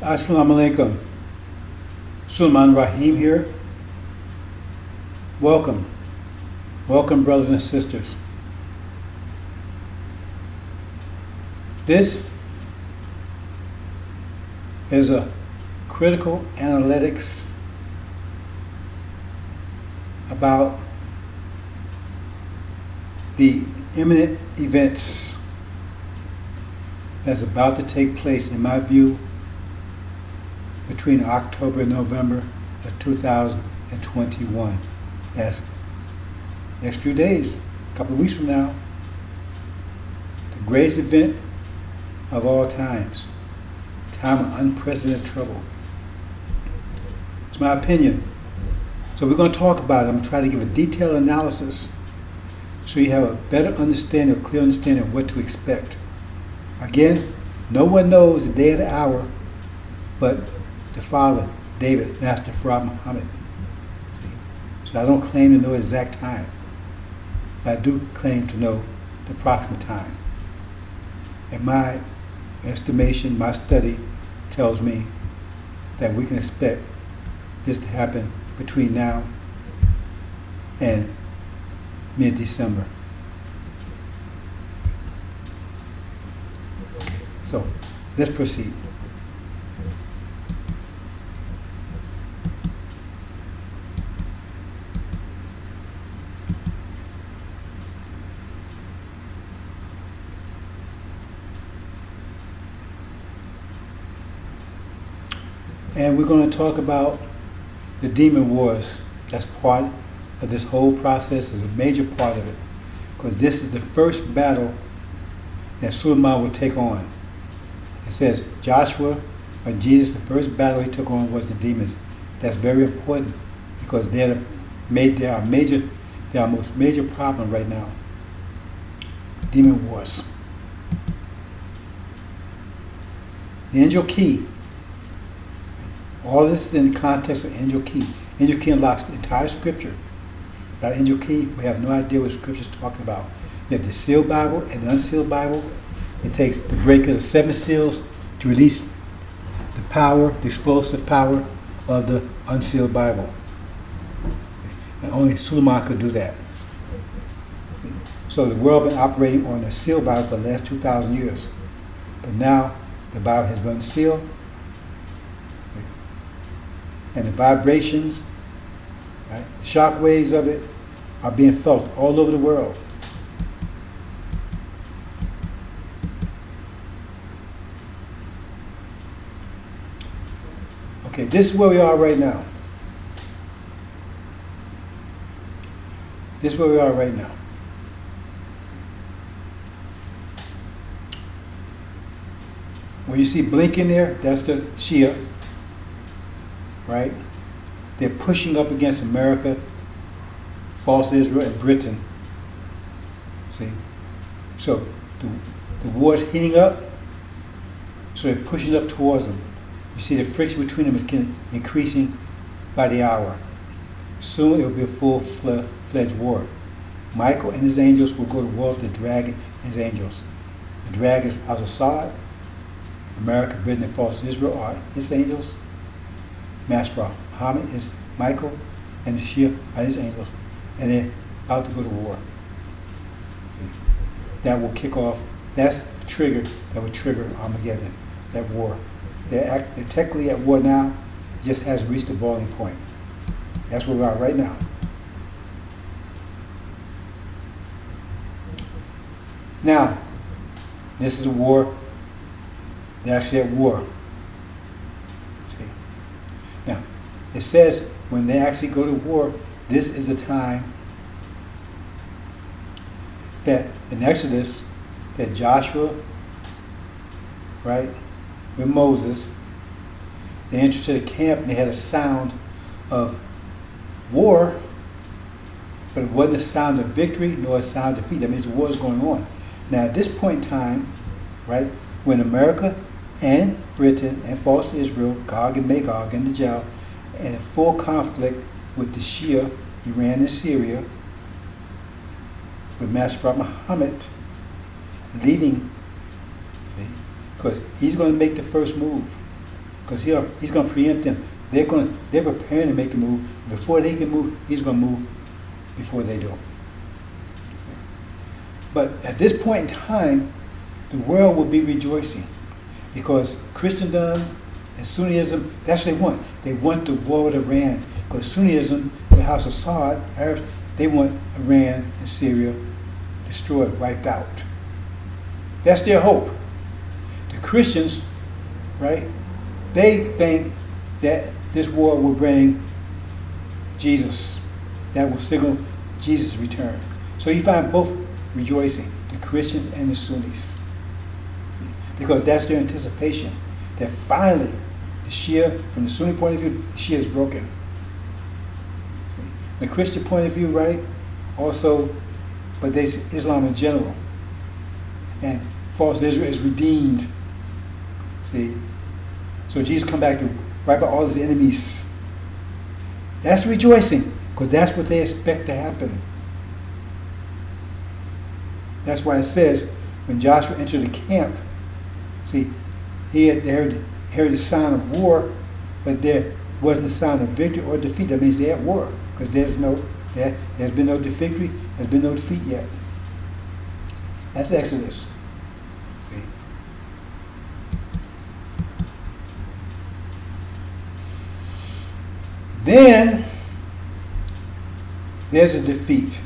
Assalamu alaikum. Sulman Rahim here. Welcome. Welcome, brothers and sisters. This is a critical analytics about the imminent events that's about to take place, in my view, between October and November of 2021. That's next few days, a couple of weeks from now. The greatest event of all times. Time of unprecedented trouble. It's my opinion. So we're going to talk about it. I'm going to try to give a detailed analysis so you have a better understanding, a clear understanding of what to expect. Again, no one knows the day or the hour but the Father, David, Master Farad Muhammad. See? So I don't claim to know the exact time, but I do claim to know the approximate time. And my estimation, my study tells me that we can expect this to happen between now and mid-December. So let's proceed. And we're going to talk about the demon wars. That's part of this whole process, is a major part of it. Because this is the first battle that Suleiman would take on. It says Joshua or Jesus, the first battle he took on was the demons. That's very important because they're our most major problem right now. Demon wars. The angel key. All this is in the context of angel key. Angel key unlocks the entire scripture. Without angel key, we have no idea what scripture is talking about. You have the sealed Bible and the unsealed Bible. It takes the breaker of the 7 seals to release the power, the explosive power of the unsealed Bible. And only Suleiman could do that. So the world has been operating on the sealed Bible for the last 2,000 years. But now the Bible has been unsealed. And the vibrations, right, the shock waves of it are being felt all over the world. Okay, this is where we are right now. This is where we are right now. When you see blinking there, that's the Shia. Right? They're pushing up against America, false Israel, and Britain. See? So the war is heating up, so they're pushing up towards them. You see the friction between them is increasing by the hour. Soon it will be a full-fledged war. Michael and his angels will go to war with the dragon and his angels. The dragon is Al-Assad. America, Britain, and false Israel are his angels. Master Muhammad is Michael, and the Shia are his angels, and they're about to go to war. See? That will kick off. That's the trigger that will trigger Armageddon. That war. They're technically at war now. It just hasn't reached the boiling point. That's where we are right now. Now, this is a war. They're actually at war. Now, it says when they actually go to war, this is the time that in Exodus, that Joshua, right, with Moses, they entered to the camp and they had a sound of war, but it wasn't a sound of victory nor a sound of defeat. That means the war is going on. Now, at this point in time, right, when America and Britain and false Israel, Gog and Magog and the Dajjal, and in full conflict with the Shia, Iran and Syria, with Master Muhammad leading, see, because he's going to make the first move. because he's going to preempt them. They're preparing to make the move. Before they can move, he's going to move before they do. But at this point in time, the world will be rejoicing because Christendom and Sunnism, that's what they want. They want the war with Iran because Sunnism, the House of Assad, Arabs, they want Iran and Syria destroyed, wiped out. That's their hope. The Christians, right, they think that this war will bring Jesus, that will signal Jesus' return. So you find both rejoicing, the Christians and the Sunnis. See? Because that's their anticipation, that finally the Shia, from the Sunni point of view, the Shia is broken. See? From the Christian point of view, right, also, but there's Islam in general. And false Israel is redeemed. See? So Jesus come back to wipe out all his enemies. That's rejoicing, because that's what they expect to happen. That's why it says, when Joshua entered the camp, see, he had heard the sound of war, but there wasn't the sound of victory or defeat. That means they're at war, because there's been no victory, there's been no defeat yet. That's Exodus. See? Then there's a defeat.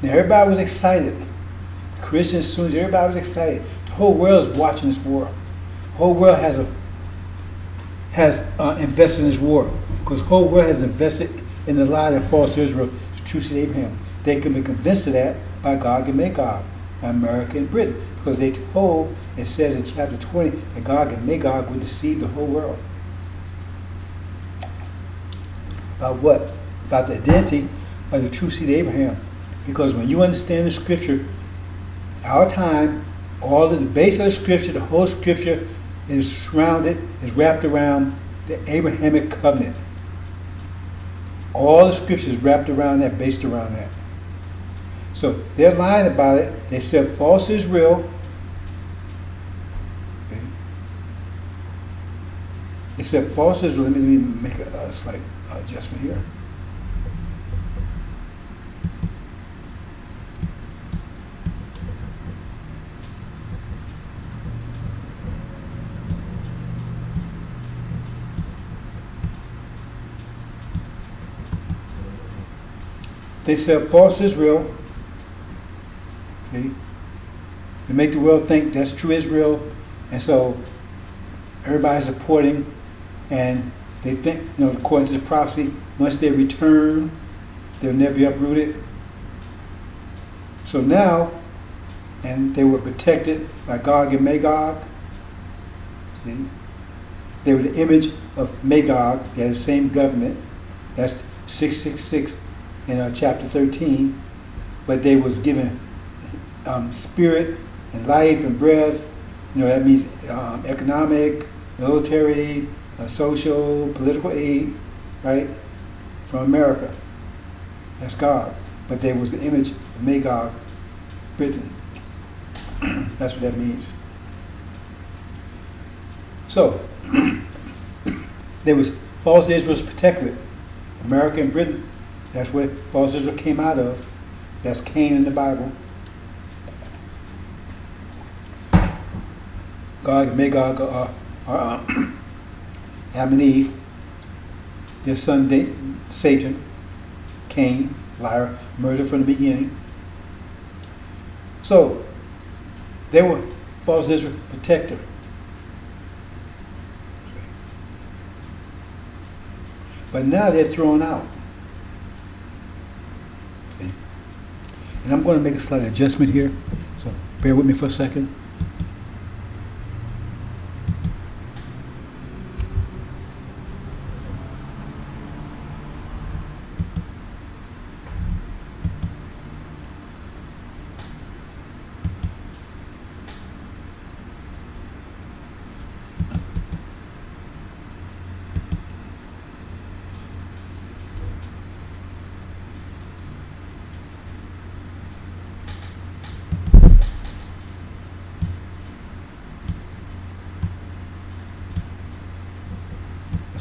Now everybody was excited. Christians, Sunnis, everybody was excited. The whole world is watching this war. The whole world has invested in this war because the whole world has invested in the lie that false Israel is true seed Abraham. They can be convinced of that by Gog and Magog, America and Britain, because they told, it says in chapter 20, that Gog and Magog would deceive the whole world. About what? About the identity of the true seed of Abraham. Because when you understand the scripture, our time, all of the base of the scripture, the whole scripture is surrounded, is wrapped around the Abrahamic covenant. All the scripture is wrapped around that, based around that. So they're lying about it. They said false Israel. Okay. They said false Israel. Let me make a slight adjustment here. They said false Israel. Okay. They make the world think that's true Israel, and so everybody's supporting, and they think, according to the prophecy, once they return, they'll never be uprooted. So now, and they were protected by Gog and Magog. See, they were the image of Magog. They had the same government. That's 666 in chapter 13. But they was given spirit and life and breath. That means economic, military, social, political aid, right, from America. That's God. But they was the image of Magog, Britain. That's what that means. So, there was false Israel's protectorate, America and Britain. That's where false Israel came out of. That's Cain in the Bible. God and Magog are Adam and Eve. Their son Satan, Cain, liar, murder from the beginning. So, they were false Israel protector. But now they're thrown out. See? And I'm going to make a slight adjustment here. So bear with me for a second.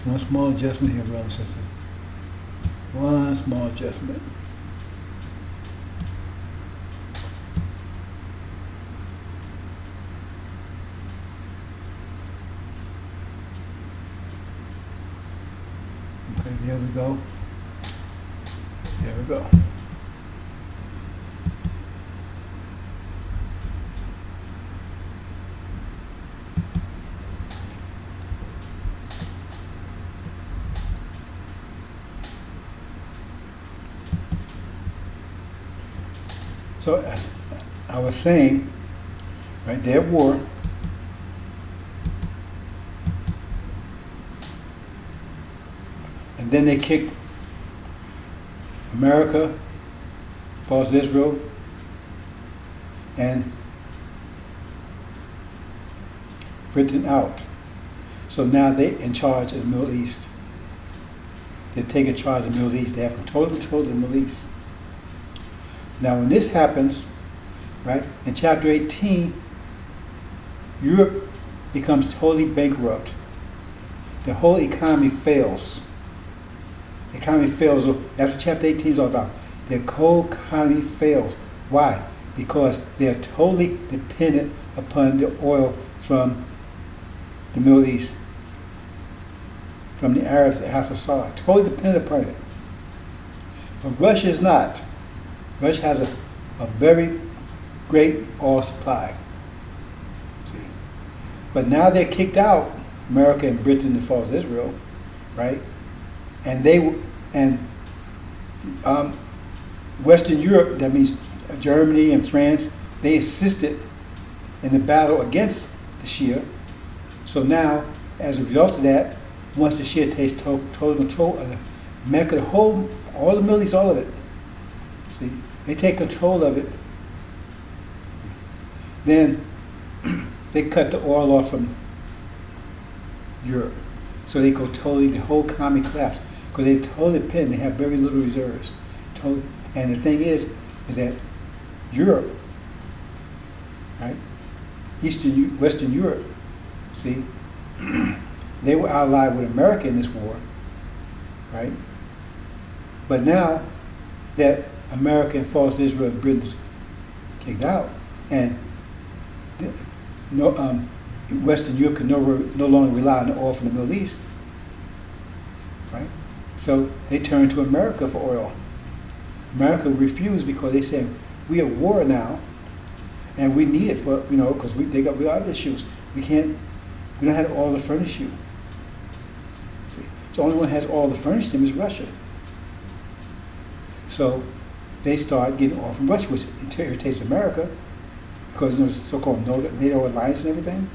One small adjustment here, brothers and sisters. One small adjustment. Okay, there we go. There we go. So as I was saying, right, they're at war. And then they kick America, falls Israel, and Britain out. So now they're in charge of the Middle East. They're taking charge of the Middle East. They have total control of the Middle East. Now when this happens, right, in chapter 18, Europe becomes totally bankrupt. The whole economy fails. The economy fails. That's what chapter 18 is all about. The whole economy fails. Why? Because they're totally dependent upon the oil from the Middle East, from the Arabs, the Assad, totally dependent upon it. But Russia is not. Russia has a very great oil supply. See, but now they're kicked out, America and Britain, that falls Israel, right? And Western Europe, that means Germany and France, they assisted in the battle against the Shia. So now, as a result of that, once the Shia takes total control of the Mecca, all the Middle East, all of it. See, they take control of it. Then they cut the oil off from Europe. So they go totally, the whole economy collapsed. Because they totally depend, they have very little reserves. Totally. And the thing is that Europe, right, Western Europe, see, they were allied with America in this war, right? But now that America and false Israel and Britain's kicked out, and Western Europe can no longer rely on the oil from the Middle East, right? So they turn to America for oil. America refused because they said, we are at war now, and we need it for, because we got other issues. We don't have oil to furnish you. See, so the only one who has oil to furnish them is Russia. So they start getting oil from Russia, which irritates America because of the so-called NATO alliance and everything.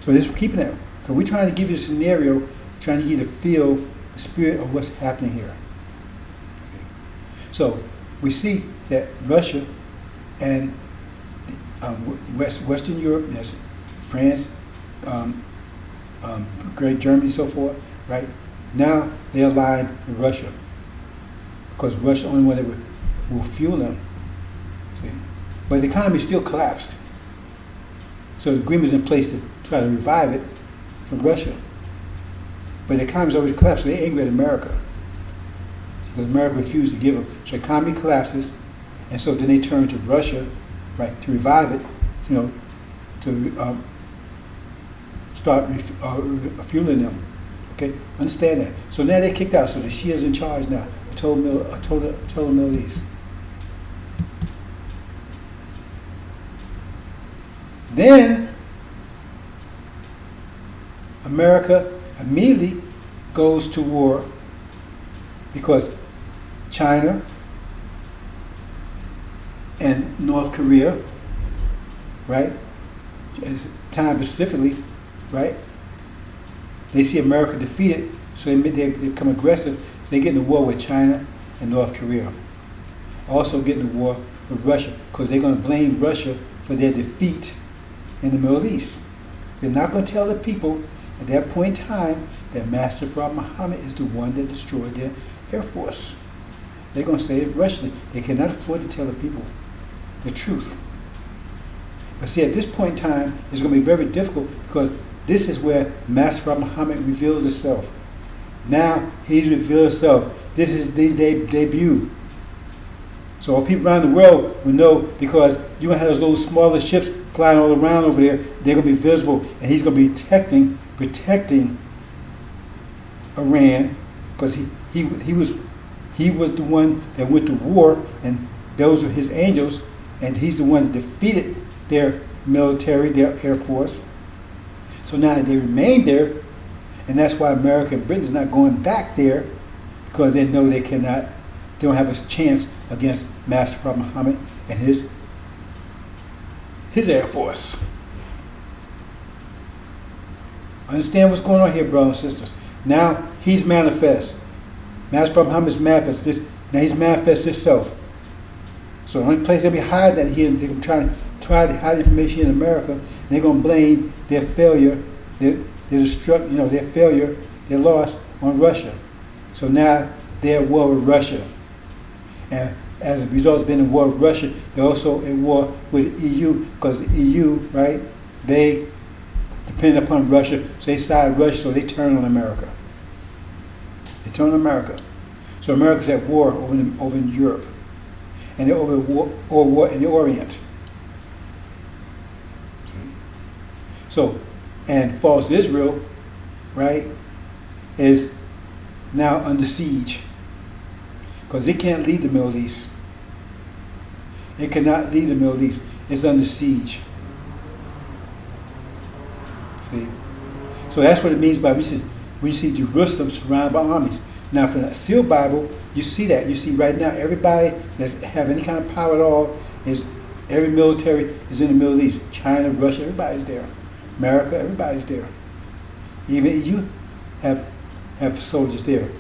So they're keeping it. So we're trying to give you a scenario, trying to get you to feel the spirit of what's happening here. Okay. So we see that Russia and Western Europe, there's France, Great Germany, and so forth, right? Now they're aligned with Russia because Russia is the only one that will fuel them. See, but the economy still collapsed. So the agreement is in place to try to revive it from Russia. But the economy's always collapsed, so they're angry at America. Because America refused to give them. So the economy collapses, and so then they turn to Russia, right, to revive it, to start fueling them. Okay, understand that. So now they're kicked out. So the Shia's in charge now. A total Middle East. Then America immediately goes to war because China and North Korea, right, time specifically, right, they see America defeated, so they become aggressive, so they get in a war with China and North Korea. Also get in a war with Russia, because they're going to blame Russia for their defeat in the Middle East. They're not going to tell the people at that point in time that Master Prophet Muhammad is the one that destroyed their Air Force. They're going to say it's Russia. They cannot afford to tell the people the truth. But see, at this point in time, it's going to be very difficult because this is where Master Prophet Muhammad reveals itself. Now he's revealed himself. This is the debut. So all people around the world will know, because you're going to have those little smaller ships flying all around over there. They're going to be visible, and he's going to be protecting Iran, because he was the one that went to war, and those were his angels, and he's the one that defeated their military, their air force. So now they remain there, and that's why America and Britain is not going back there, because they know they don't have a chance against Master Prophet Muhammad and his air force. Understand what's going on here, brothers and sisters. Now he's manifest. Master Prophet Muhammad is manifest. Now he's manifest himself. So the only place they'll be hiding that here, they're try to hide information in America, and they're going to blame their failure, their failure, their loss on Russia. So now they're at war with Russia. And as a result of being in war with Russia, they're also at war with the EU, because the EU, right, they depend upon Russia, so they side with Russia, so they turn on America. They turn on America. So America's at war over in Europe. And they're over war in the Orient. See? So, and false Israel, right, is now under siege, because it can't lead the Middle East. It cannot lead the Middle East. It's under siege. See? So that's what it means by when you see Jerusalem surrounded by armies. Now, from the sealed Bible, you see that. You see right now, everybody that have any kind of power at all every military is in the Middle East. China, Russia, everybody's there. America, everybody's there. Even you have soldiers there.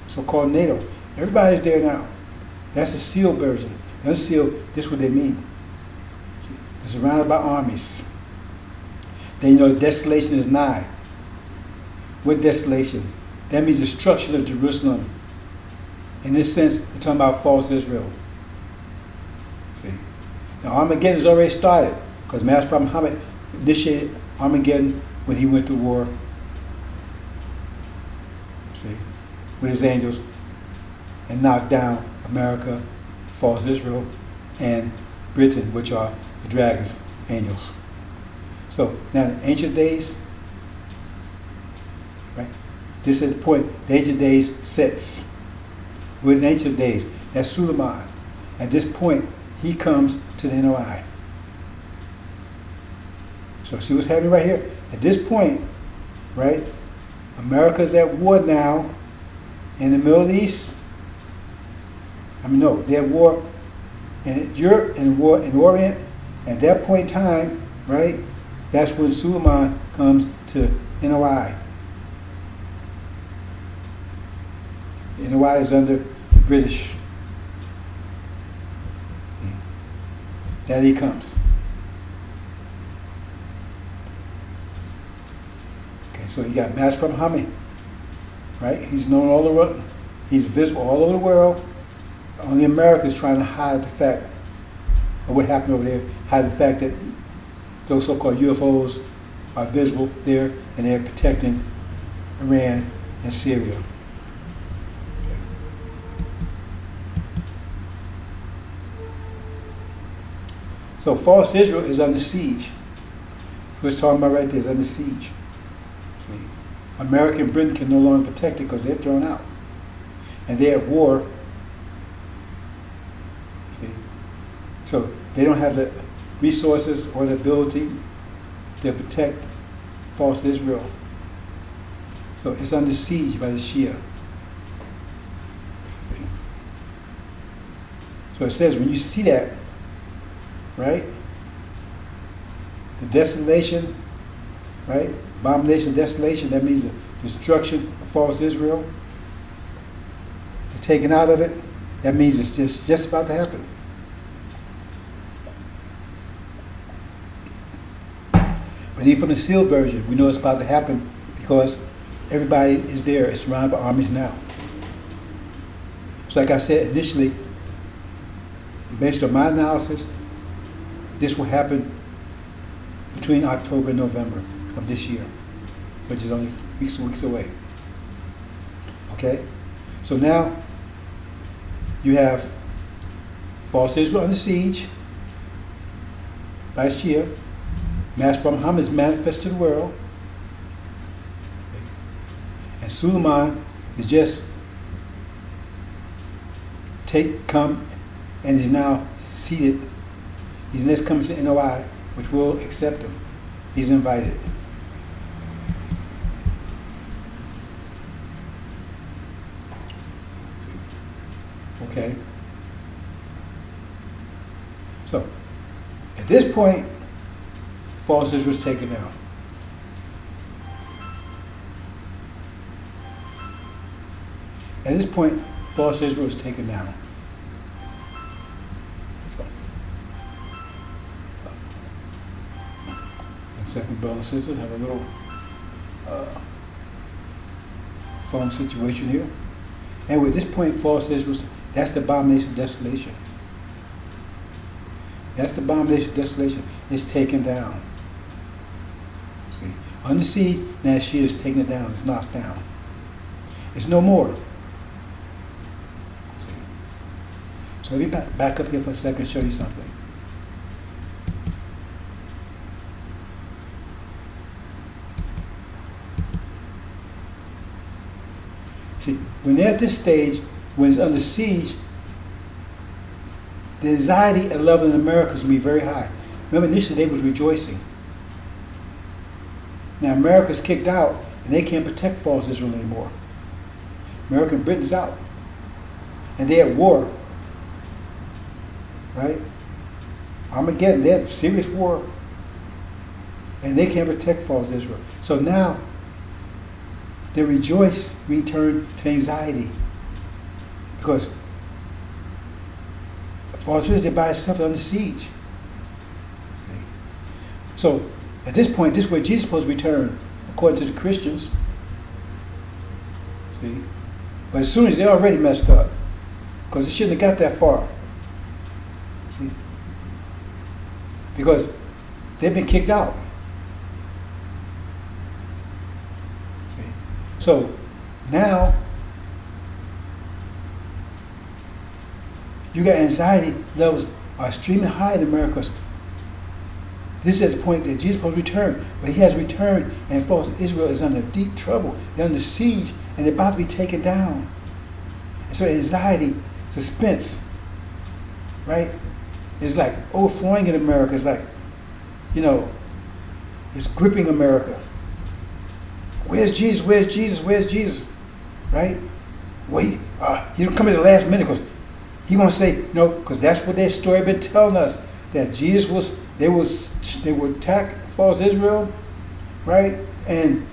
So-called NATO. Everybody's there now. That's the sealed version. The unsealed, this is what they mean. See, they're surrounded by armies. Then you know desolation is nigh. What desolation? That means destruction of Jerusalem. In this sense, we're talking about false Israel. See? Now Armageddon has already started, because Master Prophet Muhammad initiated Armageddon when he went to war. See? With his angels, and knocked down America, false Israel, and Britain, which are the dragon's angels. So now in the ancient days, right? This is the point. The ancient days sets. Who is ancient days? That's Suleiman. At this point, he comes to the NOI. So see what's happening right here? At this point, right? America's at war now in the Middle East. They're at war in Europe and war in Orient. At that point in time, right? That's when Suleiman comes to NOI. The NOI is under the British. See? There he comes. Okay, so you got Master from Muhammad, right? He's known all over. He's visible all over the world. Only America is trying to hide the fact of what happened over there. Hide the fact that those so-called UFOs are visible there, and they're protecting Iran and Syria. So false Israel is under siege. We're talking about right there is under siege. See, America and Britain can no longer protect it because they're thrown out, and they're at war. See, so they don't have the resources or the ability to protect false Israel. So it's under siege by the Shia. See? So it says when you see that, right? The desolation, right? Abomination, desolation, that means the destruction of false Israel. The taking out of it, that means it's just about to happen. But even from the sealed version, we know it's about to happen because everybody is there. It's surrounded by armies now. So like I said initially, based on my analysis, this will happen between October and November of this year, which is only weeks away. Okay? So now you have false Israel under siege by Shia. Mass from Muhammad is manifest to the world. Okay. And Suleiman is just come and is now seated. He's next coming to NOI, which will accept him. He's invited. Okay. So, at this point, false Israel was taken down. At this point, false Israel was taken down. So, and second brother and sister have a little phone situation here. And at this point, false Israel, that's the abomination of desolation. That's the abomination of desolation. It's taken down. See, under siege, now she is taken it down. It's knocked down. It's no more. See. So let me back up here for a second and show you something. See, when they're at this stage, when it's under siege, the anxiety and level in America is going to be very high. Remember, initially they was rejoicing. Now America's kicked out, and they can't protect false Israel anymore. America and Britain's out, and they're at war. Right? Armageddon, they're at serious war, and they can't protect false Israel. So now, the rejoice return to anxiety, because false Israel by itself under siege. See? So at this point, this is where Jesus is supposed to return, according to the Christians. See? But as soon as they're already messed up, because it shouldn't have got that far. See? Because they've been kicked out. See? So now you got anxiety levels are extremely high in America. This is the point that Jesus is supposed to return, but he has returned, and false Israel is under deep trouble. They're under siege, and they're about to be taken down. And so anxiety, suspense, right, is like overflowing in America. It's like, it's gripping America. Where's Jesus? Where's Jesus? Where's Jesus? Right? Wait, he's gonna come at the last minute because he's gonna say no, because that's what their story been telling us, that Jesus was. They would attack false Israel, right? And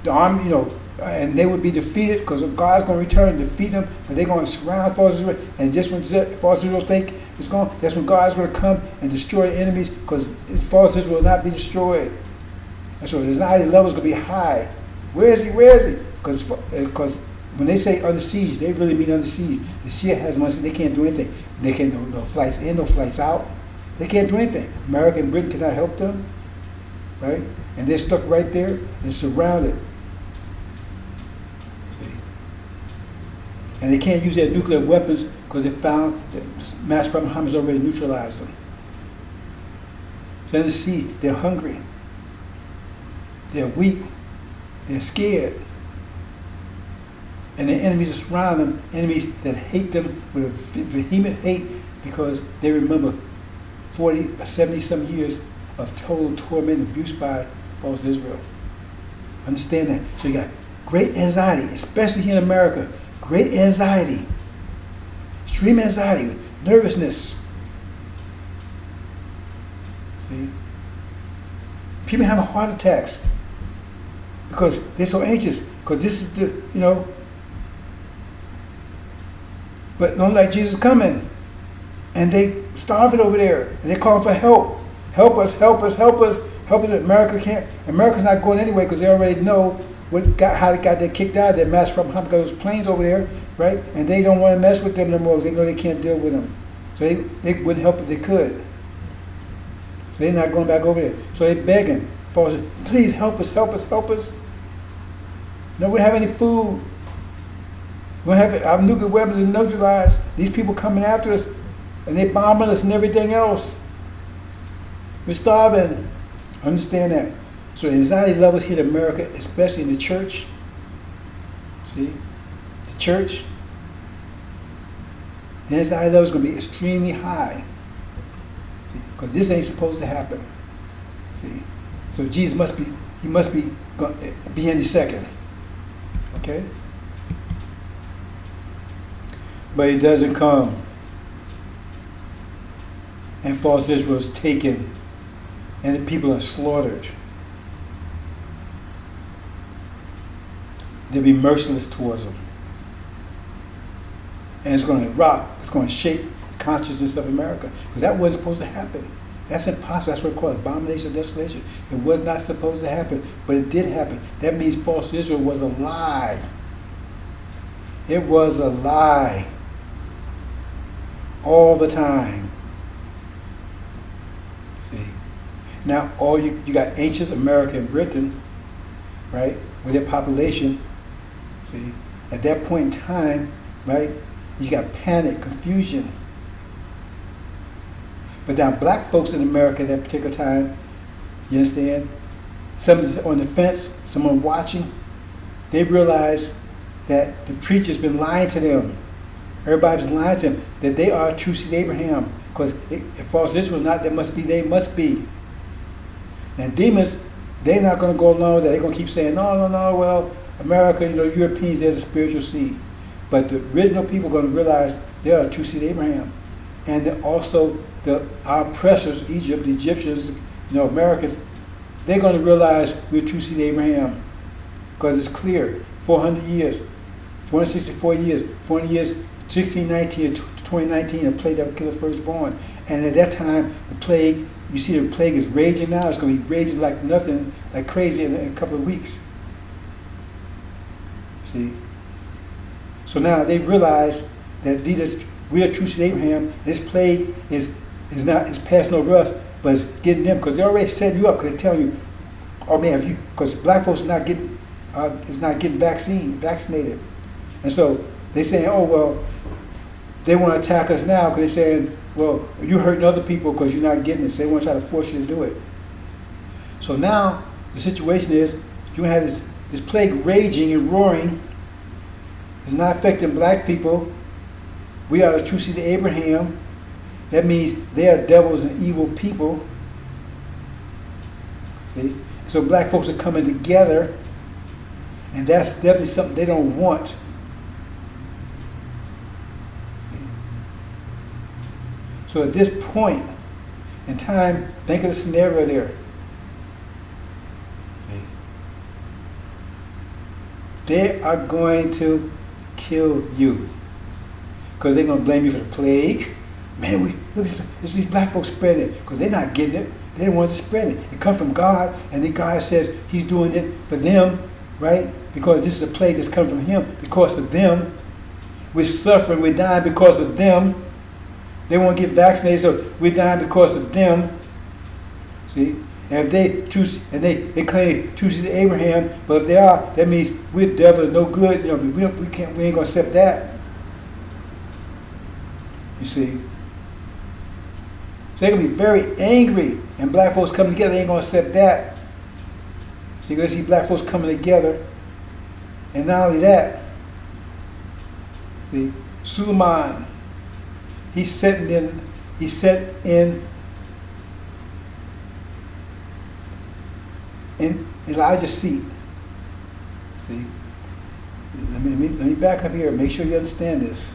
the army, and they would be defeated because God's going to return and defeat them, but they're going to surround false Israel. And just when false Israel think it's going, that's when God's going to come and destroy enemies, because false Israel will not be destroyed. And so the anxiety level is going to be high. Where is he? Where is he? Because when they say under siege, they really mean under siege. The Shia has money, they can't do anything. They can't no flights in, no flights out. They can't do anything. America and Britain cannot help them, right? And they're stuck right there and surrounded. See? And they can't use their nuclear weapons because they found that mass from Muhammad has already neutralized them. So in the sea, they're hungry. They're weak. They're scared. And their enemies are surrounding them, enemies that hate them with a vehement hate because they remember 40 or 70 some years of total torment and abuse by false Israel. Understand that. So you got great anxiety, especially here in America. Great anxiety, extreme anxiety, nervousness. See? People having heart attacks because they're so anxious. Because this is the, but don't let Jesus come in. And they starving over there, and they calling for help. Help us, help us, help us, help us. America can't. America's not going anyway because they already know how they got kicked out of their mass from Muhammad, because those planes over there, right? And they don't want to mess with them no more because they know they can't deal with them. So they wouldn't help if they could. So they're not going back over there. So they're begging, please help us, help us, help us. No, we don't have any food. We don't have our nuclear weapons are neutralized. These people coming after us, and they bombing us and everything else. We're starving. Understand that. So anxiety levels here in America, especially in the church. See, the church. The anxiety level is going to be extremely high. See, because this ain't supposed to happen. See, so Jesus must be going to be any second. Okay, but he doesn't come, and false Israel is taken, and the people are slaughtered. They'll be merciless towards them. And it's going to rock, it's going to shape the consciousness of America. Because that wasn't supposed to happen. That's impossible. That's what we call abomination of desolation. It was not supposed to happen, but it did happen. That means false Israel was a lie. It was a lie. All the time. See? Now, all you got ancient America and Britain, right, with their population. See, at that point in time, right, you got panic, confusion. But now black folks in America at that particular time, you understand? Someone's on the fence, someone watching, they realize that the preacher's been lying to them. Everybody's lying to them, that they are a true seed of Abraham. Because if false Israel is not, they must be. And demons, they're not going to go along with that. They're going to keep saying, no, well, America, Europeans, they're the spiritual seed. But the original people are going to realize they are a true seed of Abraham. And then also our oppressors, Egypt, the Egyptians, Americans, they're going to realize we're true seed of Abraham. Because it's clear, 400 years, 464 years, 400 years, 1619 to 2019, a plague that would kill the firstborn. And at that time, the plague, you see the plague is raging now. It's going to be raging like nothing, like crazy in a couple of weeks. See? So now they realize that we are true seed of Abraham. This plague is passing over us, but it's getting them because they're already setting you up because they're telling you, oh man, because black folks is not getting vaccinated, and so they're saying, oh well, they want to attack us now because they're saying, well, you're hurting other people because you're not getting it. So they want to try to force you to do it. So now the situation is you have this plague raging and roaring. It's not affecting black people. We are the true seed of Abraham. That means they are devils and evil people. See? So black folks are coming together, and that's definitely something they don't want. See? So at this point in time, think of the scenario there. See? They are going to kill you because they're going to blame you for the plague. Man, look at these black folks spreading it because they're not getting it. They're the ones that spread it. It comes from God, and then God says He's doing it for them, right? Because this is a plague that's coming from Him because of them. We're suffering, we're dying because of them. They won't get vaccinated, so we're dying because of them. See? And if they choose, and they claim choose Abraham, but if they are, that means we're devils, no good. We ain't gonna accept that. You see? So they're gonna be very angry, and black folks coming together, they ain't gonna accept that. So you're gonna see black folks coming together, and not only that, see, Suleiman, he's set in Elijah's seat. See, let me back up here. Make sure you understand this.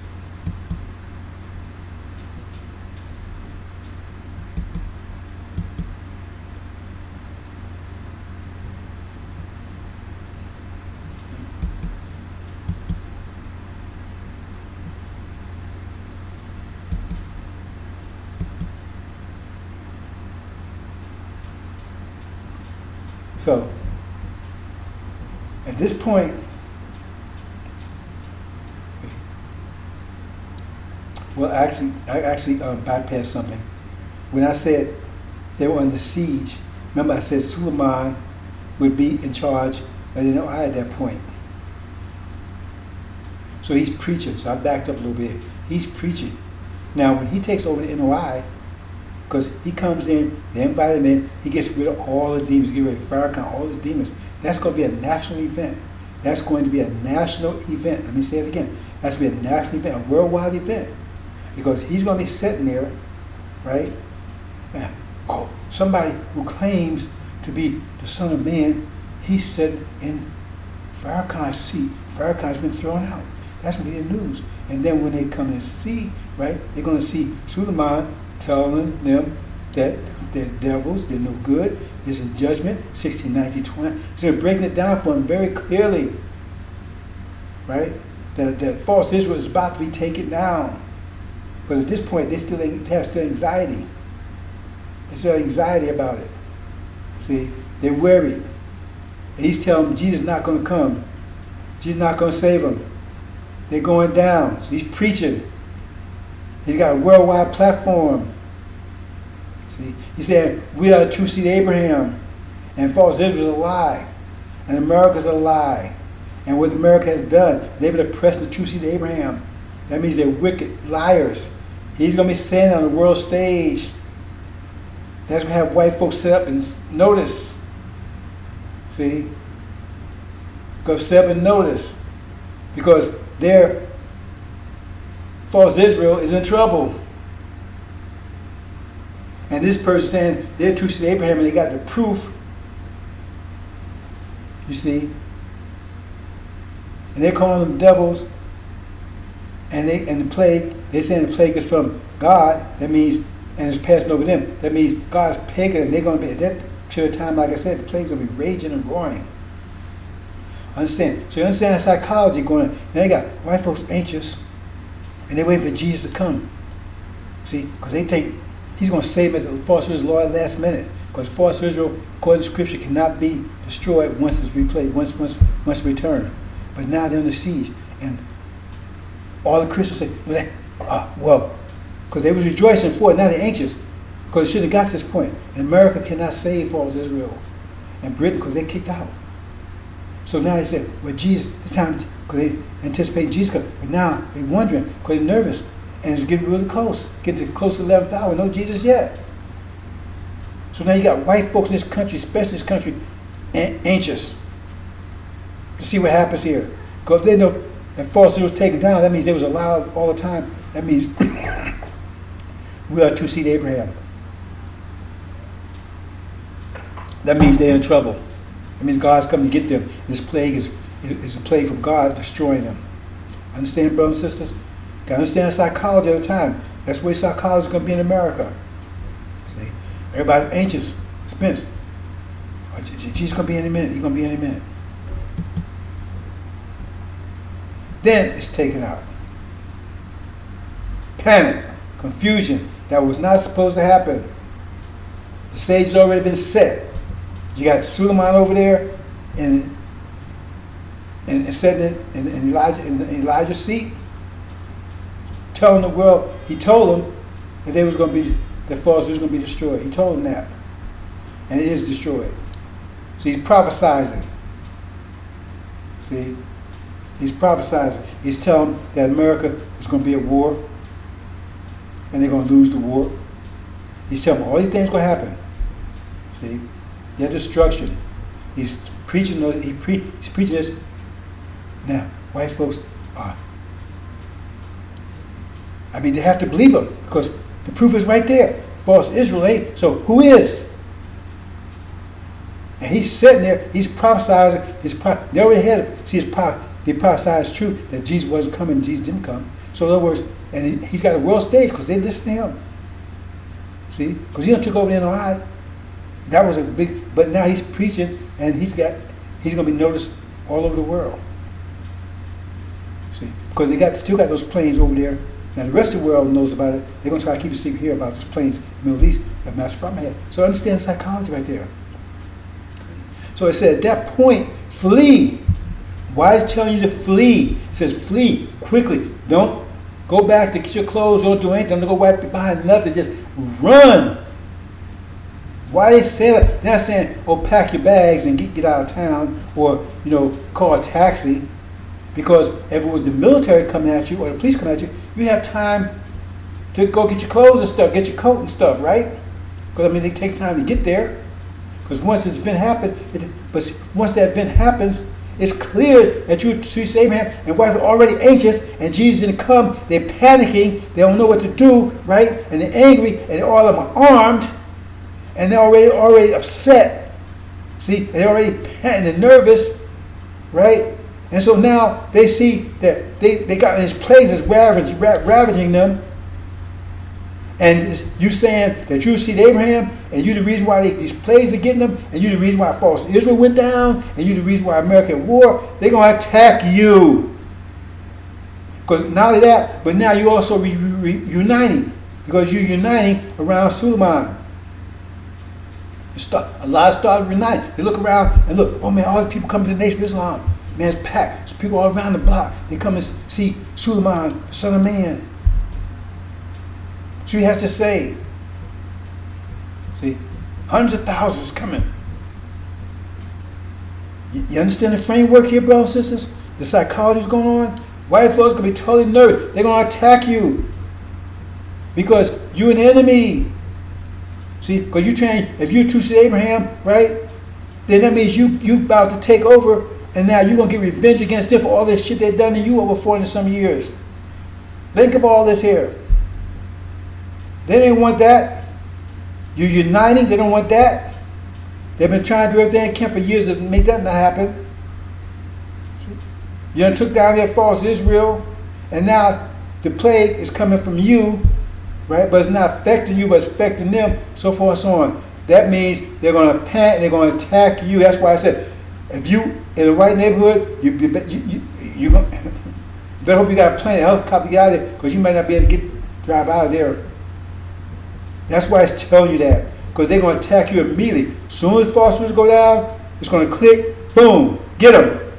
So, at this point, well, I actually bypassed something. When I said they were under siege, remember I said Suleiman would be in charge, and I at that point. So he's preaching. So I backed up a little bit. He's preaching. Now, when he takes over the NOI, because he comes in, they invite him in, he gets rid of all the demons, get rid of Farrakhan, all his demons. That's going to be a national event. That's going to be a national event. Let me say it again. That's going to be a national event, a worldwide event. Because he's going to be sitting there, right? And, somebody who claims to be the Son of Man, he's sitting in Farrakhan's seat. Farrakhan's been thrown out. That's going to be the news. And then when they come and see, right, they're going to see Suleiman telling them that they're devils, they're no good, this is judgment, 16, 19, 20. So they're breaking it down for them very clearly, right? That false Israel is about to be taken down. Because at this point, they have still anxiety. They still have anxiety about it. See, they're worried. And he's telling them Jesus is not going to come. Jesus is not going to save them. They're going down. So he's preaching. He's got a worldwide platform. See, he said, we are the true seed of Abraham. And false Israel is a lie. And America's a lie. And what America has done, they've been oppressing the true seed of Abraham. That means they're wicked liars. He's going to be saying on the world stage. That's going to have white folks sit up and notice. See? Go sit up and notice. Because their false Israel is in trouble. And this person saying they're true seed of Abraham and they got the proof. You see? And they're calling them devils. And the plague, they're saying the plague is from God. That means, and it's passing over them. That means God's pagan, and they're going to be, at that period of time, like I said, the plague's going to be raging and roaring. Understand? So you understand the psychology going on. Now they got white folks anxious, and they're waiting for Jesus to come. See? Because they think he's going to save them as a false Israel at the last minute. Because false Israel, according to Scripture, cannot be destroyed once it's replayed, once returned. But now they're under siege. And all the Christians say, well, because they was rejoicing for it, now they're anxious. Because it shouldn't have got to this point. And America cannot save false Israel. And Britain, because they're kicked out. So now they say, well, Jesus, it's time, because they anticipate Jesus coming. But now they're wondering, because they're nervous. And it's getting really close. Getting to close to the 11th hour. No Jesus yet. So now you got white folks in this country, especially this country, anxious to see what happens here. Because they know that false Israel was taken down. That means they was allowed all the time. That means we are true seed of Abraham. That means they're in trouble. That means God's coming to get them. This plague is a plague from God destroying them. Understand, brothers and sisters? Got to understand psychology at the time. That's the way psychology is going to be in America. See? Everybody's anxious. Spence. Jesus going to be any minute. He's going to be any minute. Then it's taken out. Panic. Confusion. That was not supposed to happen. The stage has already been set. You got Suleiman over there and sitting in Elijah's seat, telling the world, he told them that they was going to be, that false was going to be destroyed. He told them that. And it is destroyed. So he's prophesizing. See? He's prophesizing. He's telling them that America is going to be at war and they're going to lose the war. He's telling them all these things are going to happen. See? Their destruction. He's preaching. He's preaching this. Now, white folks are. They have to believe him because the proof is right there. False Israel ain't. So who is? And he's sitting there. He's prophesizing. They already had it. See, they prophesied true that Jesus wasn't coming. Jesus didn't come. So in other words, and he's got a world stage because they listen to him. See, because he done took over the NOI. That was a big, but now he's preaching and he's going to be noticed all over the world. See, because they still got those planes over there. Now the rest of the world knows about it. They're going to try to keep a secret here about those planes in the Middle East that Master Farmer had. So understand psychology right there. So it said at that point, flee. Why is it telling you to flee? It says flee quickly. Don't go back to get your clothes. Don't do anything. Don't go right behind nothing. Just run. Why they say that? They're not saying, pack your bags and get out of town or, call a taxi. Because if it was the military coming at you or the police coming at you, you have time to go get your clothes and stuff, get your coat and stuff, right? Because I mean, it takes time to get there. Because once this event happens, but once that event happens, it's clear that you see Abraham and wife are already anxious, and Jesus didn't come. They're panicking. They don't know what to do, right? And they're angry, and all of them are armed, and they're already upset. See, and they're already and they're nervous, right? And so now they see that they got these plagues that's ravaging them. And you saying that you see Abraham, and you the reason why these plagues are getting them, and you the reason why false Israel went down, and you the reason why America at war, they're going to attack you. Because not only that, but now you're also uniting, because you're uniting around Suleiman. A lot started uniting. They look around and look, oh man, all these people come to the Nation of Islam. Man, it's packed. There's people all around the block. They come and see Suleiman, the son of man. So he has to say, see, hundreds of thousands coming. You understand the framework here, brothers and sisters? The psychology is going on. White folks going to be totally nervous. They're going to attack you because you're an enemy. See, because you train, if you choose Abraham, right, then that means you about to take over, and now you're going to get revenge against them for all this shit they've done to you over 40 some years. Think of all this here. They didn't want that. You're uniting. They don't want that. They've been trying to do everything they can for years to make that not happen. You done took down their false Israel, and now the plague is coming from you, right? But it's not affecting you, but it's affecting them, so forth and so on. That means they're going to panic. They're going to attack you. That's why I said, if you in the right neighborhood, you better hope you got a plane, a helicopter to get out of there, because you might not be able to drive out of there. That's why it's telling you that, because they're going to attack you immediately. As soon as falsehoods go down, it's going to click, boom, get them.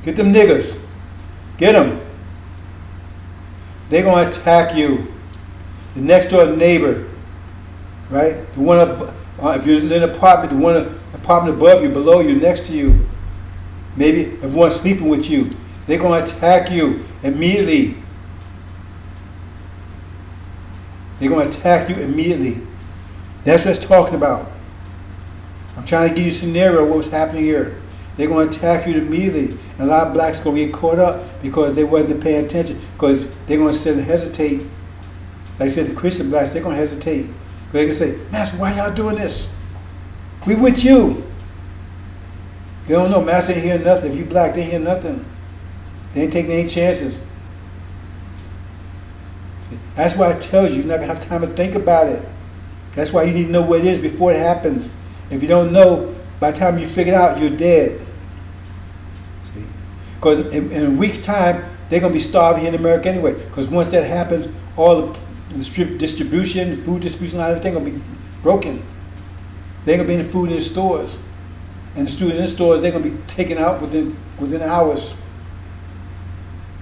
Get them niggas. Get them. They're going to attack you. The next door neighbor, right? The one up, if you're in an apartment, the one apartment above you, below you, next to you, maybe everyone's sleeping with you. They're going to attack you immediately. They're going to attack you immediately. That's what it's talking about. I'm trying to give you a scenario of what's happening here. They're going to attack you immediately. And a lot of blacks are going to get caught up because they wasn't paying attention. Because they're going to sit and hesitate. Like I said, the Christian blacks, they're going to hesitate. Because they're going to say, Master, why y'all doing this? We with you. They don't know. Master ain't hearing nothing. If you black, they ain't hear nothing. They ain't taking any chances. That's why it tells you you're not going to have time to think about it. That's why you need to know what it is before it happens. If you don't know, by the time you figure it out, you're dead. See? Because in a week's time, they're going to be starving here in America anyway. Because once that happens, all the distribution, food distribution, everything will be broken. They're going to be in the food in the stores. And the food in the stores, they're going to be taken out within hours.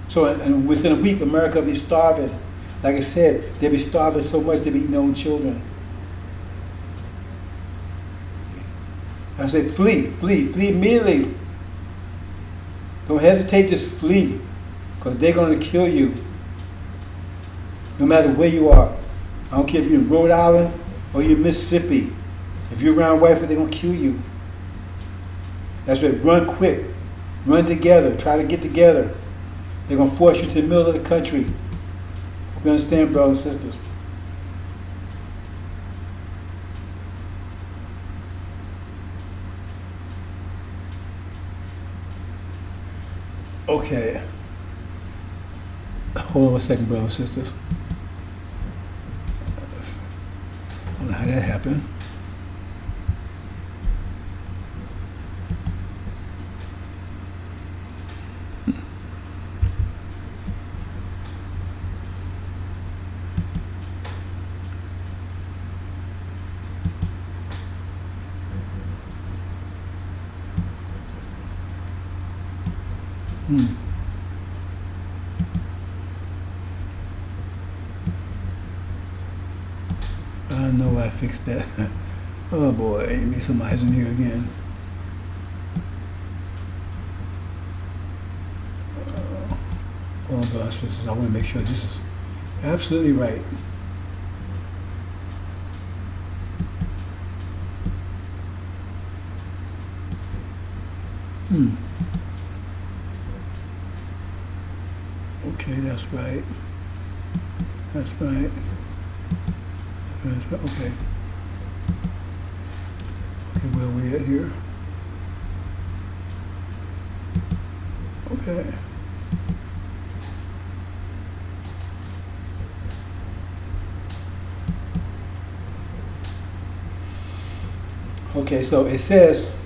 So and within a week, America will be starving. Like I said, they'll be starving so much they'll be eating their own children. I say flee immediately. Don't hesitate, just flee. Because they're going to kill you. No matter where you are. I don't care if you're in Rhode Island or you're in Mississippi. If you're around white folk, they're going to kill you. That's right, run quick. Run together, try to get together. They're going to force you to the middle of the country. Hope you understand, brothers and sisters. Okay. Hold on a second, brothers and sisters. I don't know how that happened. I know I fixed that. Oh boy, maybe somebody's in here again. Oh, brothers and sisters, I want to make sure this is absolutely right. Okay, that's right. That's right. That's right. Okay. Okay, where are we at here? Okay. Okay, so it says,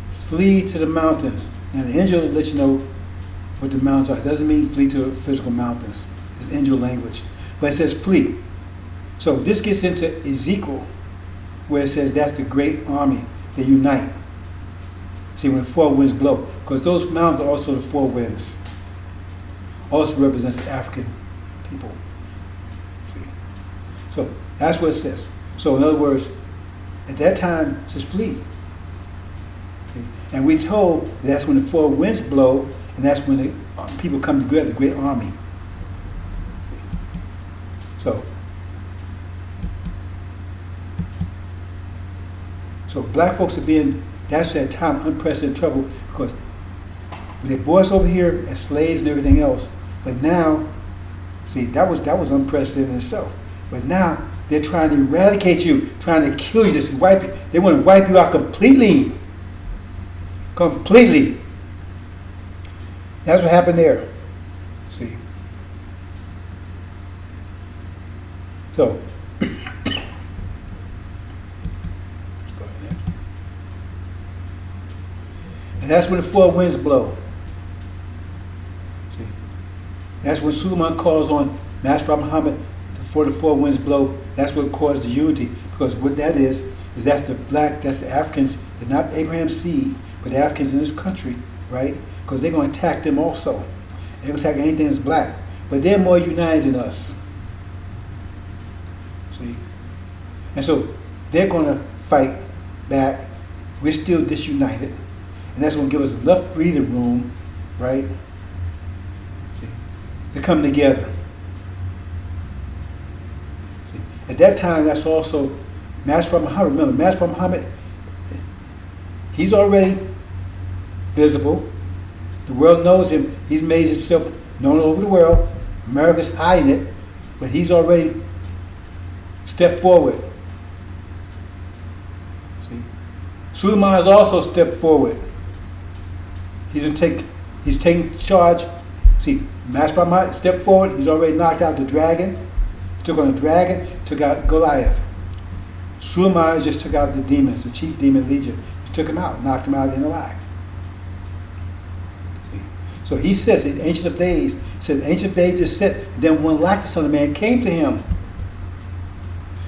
flee to the mountains. Now the angel lets you know what the mountains are. It doesn't mean flee to physical mountains. It's angel language. But it says flee. So this gets into Ezekiel, where it says that's the great army. They unite. See, when the four winds blow. Because those mountains are also the four winds. Also represents the African people. See? So that's what it says. So in other words, at that time, it says flee. See? And we told that's when the four winds blow, and that's when the people come together, the great army. See? So black folks are being, that's that time, unprecedented trouble, because they brought us over here as slaves and everything else, but now, see, that was unprecedented in itself. But now, they're trying to eradicate you, trying to kill you, just wipe you. They want to wipe you out completely. Completely. That's what happened there. See? So, let's go ahead. And that's when the four winds blow. See? That's when Suleiman calls on Master Muhammad for the four winds blow. That's what caused the unity, because what that is that's the black, that's the Africans, they're not Abraham's seed, but the Africans in this country, right? Because they're going to attack them also. They're going to attack anything that's black. But they're more united than us. See? And so they're going to fight back. We're still disunited. And that's going to give us enough breathing room, right? See? To come together. At that time, that's also Master Muhammad. Remember, Master Muhammad, he's already visible. The world knows him. He's made himself known over the world. America's hiding it, but he's already stepped forward. See, Suleiman has also stepped forward. He's taking charge. See, Master Muhammad stepped forward. He's already knocked out the dragon. Took on the dragon, took out Goliath. Suleiman just took out the demons, the chief demon legion. He took him out, knocked him out in the eye. See? So he says, the Ancient of Days, Ancient of Days just said, and then one like the Son of Man came to him.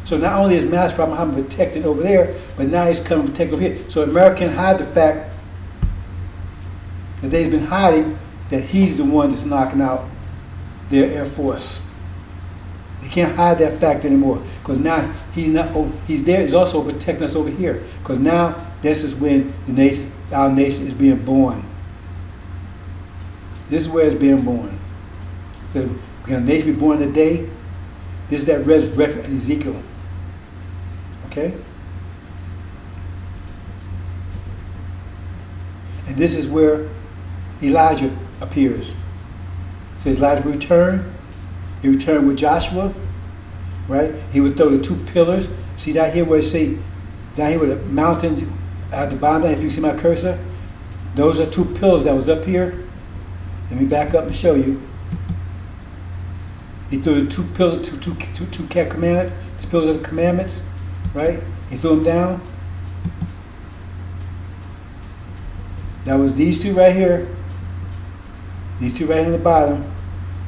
So not only is Master Muhammad protected over there, but now he's coming to protect over here. So America can hide the fact that they've been hiding that he's the one that's knocking out their Air Force. They can't hide that fact anymore, because now he's not. He's there. He's also protecting us over here, because now this is when our nation is being born. This is where it's being born. So can a nation be born today? This is that resurrection of Ezekiel. Okay. And this is where Elijah appears. It says Elijah will return. He returned with Joshua, right? He would throw the two pillars. See down here where it say, down here where the mountains at the bottom, if you see my cursor, those are two pillars that was up here. Let me back up and show you. He threw the two pillars, two commandments, the pillars of the commandments, right? He threw them down. That was these two right here. These two right here on the bottom.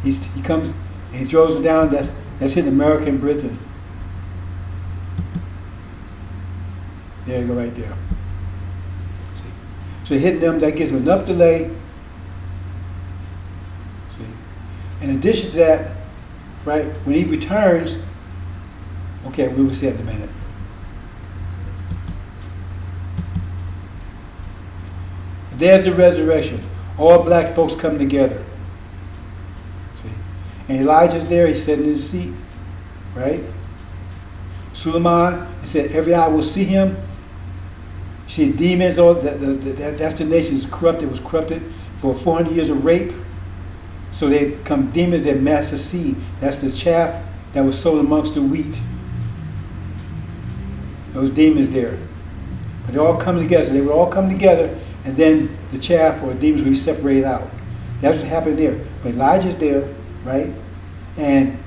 He comes and he throws them down. That's hitting America and Britain. There you go, right there. See? So hitting them, that gives them enough delay. See? In addition to that, right, when he returns, okay, we will see it in a minute. There's the resurrection. All black folks come together. And Elijah's there, he's sitting in his seat, right? Suleiman, it said, every eye will see him. See, demons, that's the nation is corrupted. It was corrupted for 400 years of rape. So they become demons, they're master seed. That's the chaff that was sown amongst the wheat. Those demons there. But they're all coming together. So they would all come together, and then the chaff or demons would be separated out. That's what happened there. But Elijah's there, right? And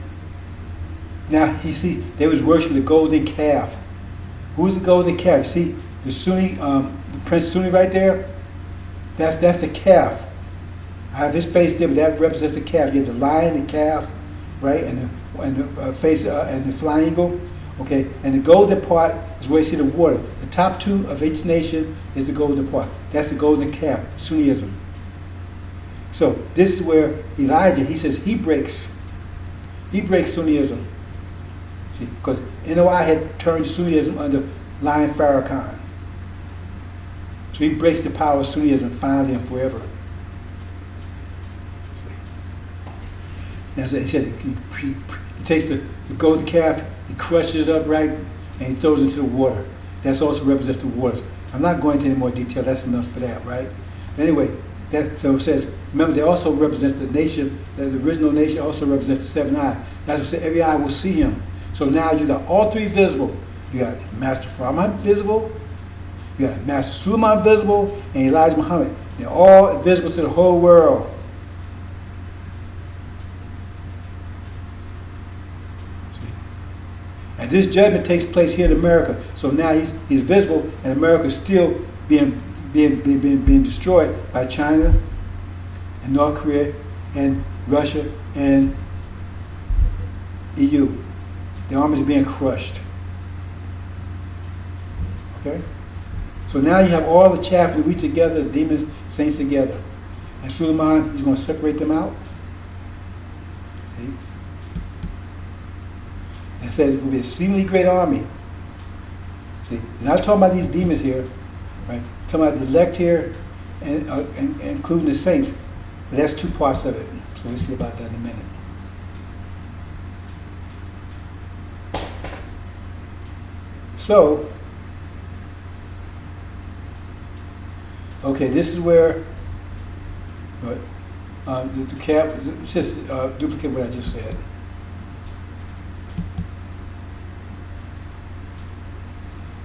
now they was worshiping the golden calf. Who's the golden calf? See, the Sunni, the Prince Sunni right there, that's the calf. I have his face there, but that represents the calf. You have the lion, the calf, right, and the face and the flying eagle. Okay, and the golden part is where you see the water. The top two of each nation is the golden part. That's the golden calf, Sunnism. So this is where Elijah, he says he breaks Sunnism. See, because NOI had turned Sunnism under Lion Farrakhan. So he breaks the power of Sunnism finally and forever. As he said, he takes the golden calf, he crushes it up, right, and he throws it into the water. That also represents the waters. I'm not going into any more detail. That's enough for that, right? But anyway, so it says, remember, they also represents the nation, the original nation also represents the seven eye. That's what it said, every eye will see him. So now you got all three visible. You got Master Farman visible, you got Master Suleiman visible, and Elijah Muhammad. They're all visible to the whole world. And this judgment takes place here in America. So now he's visible, and America is still being destroyed by China and North Korea and Russia and EU. The armies are being crushed. Okay? So now you have all the chaff and the wheat together, the demons, saints together. And Suleiman, he's going to separate them out. See? It says it will be a exceedingly great army. See, he's not talking about these demons here, right? He's talking about the elect here, and including the saints. But that's two parts of it. So we'll see about that in a minute. So, okay, this is where the cap. Just duplicate what I just said.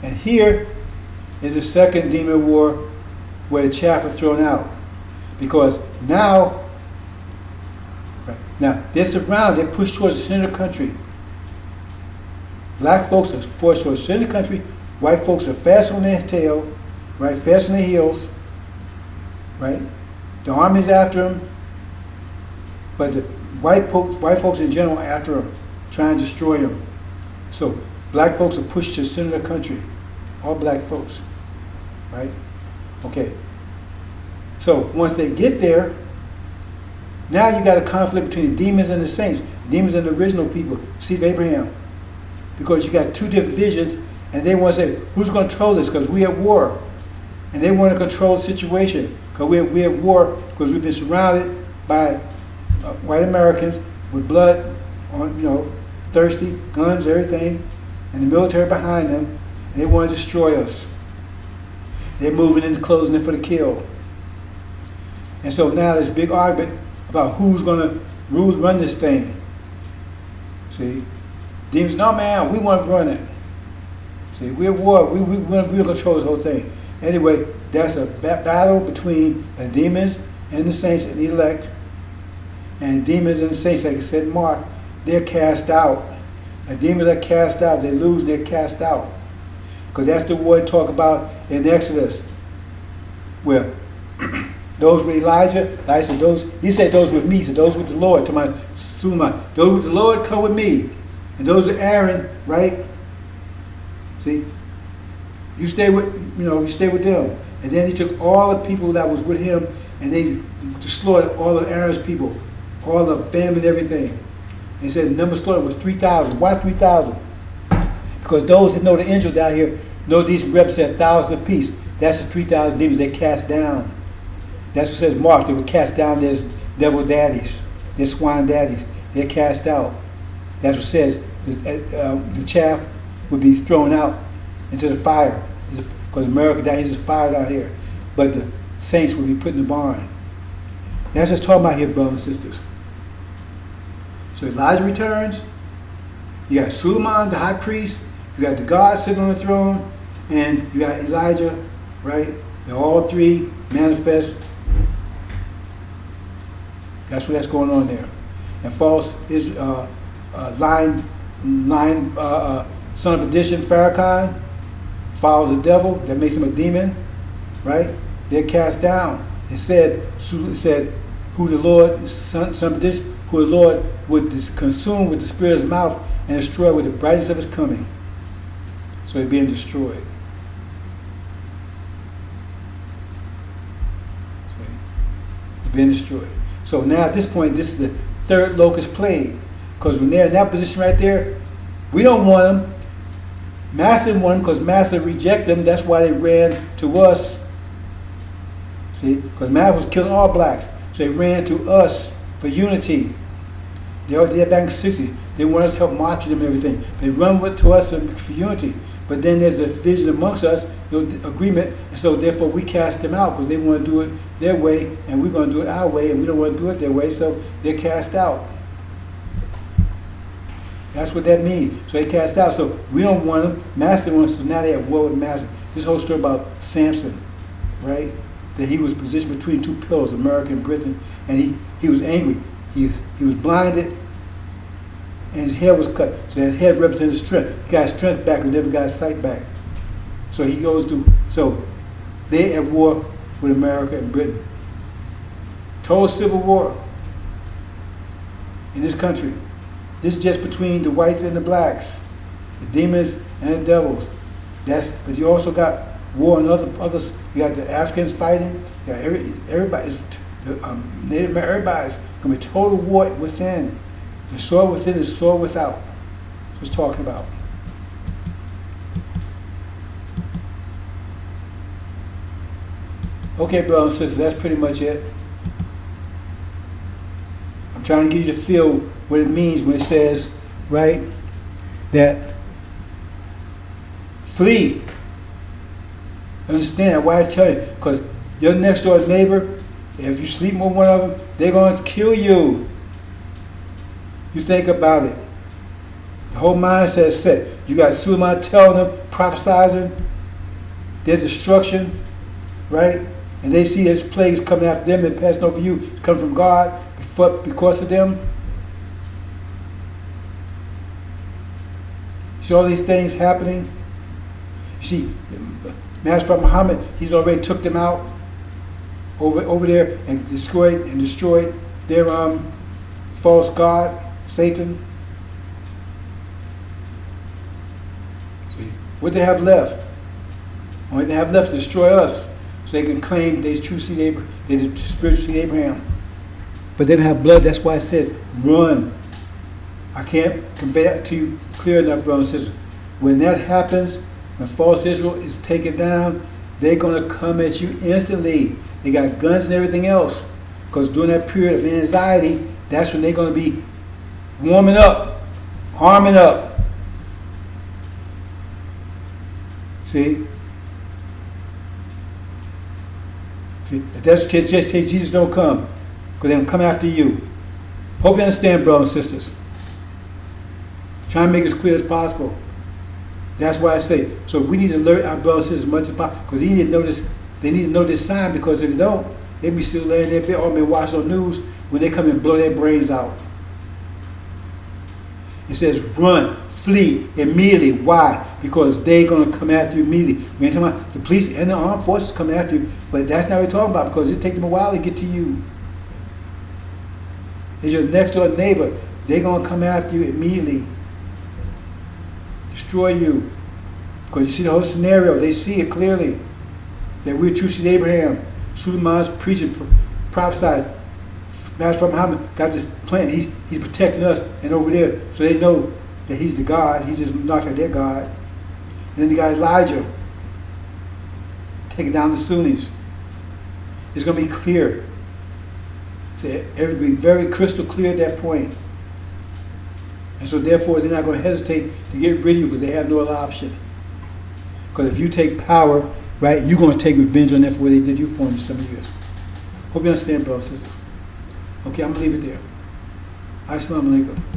And here is the second demon war where the chaff are thrown out. Because now they're surrounded, they're pushed towards the center of the country. Black folks are forced towards the center of the country. White folks are fast on their tail, right? Fast on their heels, right? The army's after them. But the white folks in general are after them, trying to destroy them. So black folks are pushed to the center of the country. All black folks, right? Okay. So once they get there, now you got a conflict between the demons and the saints. The demons and the original people, seed of Abraham. Because you got two different visions, and they want to say, who's going to control this? Because we're at war. And they want to control the situation. Because we're at war, because we've been surrounded by white Americans with blood, thirsty, guns, everything, and the military behind them. And they want to destroy us. They're moving in, closing in for the kill. And so now there's a big argument about who's going to run this thing. See? Demons, no man, we want to run it. See, we're at war. We'll control this whole thing. Anyway, that's a battle between the demons and the saints and the elect. And demons and the saints, like I said in Mark, they're cast out. The demons are cast out. They lose, they're cast out. Because that's the word talk about in Exodus. Where those with Elijah, I said he said those with me, he said those with the Lord, to my Suleiman. Those with the Lord come with me. And those are Aaron, right? See? You stay with them. And then he took all the people that was with him and they destroyed all of Aaron's people, all the family and everything. And he said the number slaughtered was 3,000. Why 3,000? Because those that know the angel down here know these represent 1,000 apiece. That's the 3,000 demons they cast down. That's what says Mark. They were cast down as devil daddies, their swine daddies. they're cast out. That's what it says. The chaff would be thrown out into the fire. Because America down here is a fire down here. But the saints would be put in the barn. That's just talking about here, brothers and sisters. So Elijah returns. You got Suleiman, the high priest. You got the God sitting on the throne. And you got Elijah, right? They all three manifest. That's what's going on there. And false is son of perdition, Farrakhan, follows the devil. That makes him a demon, right? They're cast down. It said who the Lord, son of perdition, who the Lord would consume with the spirit of his mouth and destroy with the brightness of his coming. So they're being destroyed. See? They're being destroyed. So now at this point, this is the third locust plague. Because when they're in that position right there, we don't want them. Master didn't want them because Master rejected them. That's why they ran to us. See? Because Master was killing all blacks. So they ran to us for unity. They all did back in the 60s. They want us to help march with them and everything. They run to us for unity. But then there's a division amongst us, agreement, and so therefore we cast them out because they want to do it their way and we're going to do it our way and we don't want to do it their way, so they're cast out. That's what that means. So they cast out. So we don't want them. Master wants them. So now they're at war with Master. This whole story about Samson, right? That he was positioned between two pillars, America and Britain, and he was angry. He was blinded. And his hair was cut. So his head represented strength. He got his strength back and never got his sight back. So he goes through. So they're at war with America and Britain. Total civil war in this country. This is just between the whites and the blacks, the demons and the devils. But you also got war on others. You got the Africans fighting. You got everybody's Native American. Everybody's going to be total war within. The sword within, the sword without. That's what it's talking about. Okay, brothers and sisters, that's pretty much it. I'm trying to get you to feel what it means when it says, right, that flee. Understand why it's telling you. Because your next door neighbor, if you sleep with one of them, they're going to kill you. You think about it. The whole mindset is set. You got Suleiman telling them, prophesizing their destruction, right? And they see this plagues coming after them and passing over you, coming from God because of them. You see all these things happening? You see, Master Muhammad, he's already took them out over there and destroyed their false god, Satan. See, what they have left? Only they have left to destroy us, so they can claim they're true seed Abraham, they're the spiritual seed Abraham. But they don't have blood. That's why I said run. I can't convey that to you clear enough, brothers and sisters. When that happens, when false Israel is taken down, they're going to come at you instantly. They got guns and everything else. Because during that period of anxiety, that's when they're going to be warming up, arming up. See? That's Jesus don't come. Because they're going to come after you. Hope you understand, brothers and sisters. Try and make it as clear as possible. That's why I say, so we need to alert our brothers and sisters as much as possible. Because they need to know this sign, because if they don't, they'll be still laying there, or may watch on news when they come and blow their brains out. It says run, flee immediately. Why? Because they're going to come after you immediately. We ain't talking about the police and the armed forces coming after you, but that's not what we're talking about, because it takes them a while to get to you. It's your next door neighbor. They're going to come after you immediately. Destroy you. Because you see the whole scenario. They see it clearly. That we're true seed Abraham. Suleiman's preaching, prophesied. Master Muhammad got this plan. He's protecting us and over there. So they know that he's the God. He's just not like their God. And then you got Elijah taking down the Sunnis. It's going to be clear. So everything be very crystal clear at that point. And so therefore, they're not going to hesitate to get rid of you because they have no other option. Because if you take power, right, you're going to take revenge on them for what they did you for in some years. Hope you understand, brothers and sisters. Okay, I'm going to leave it there. Assalamu alaikum.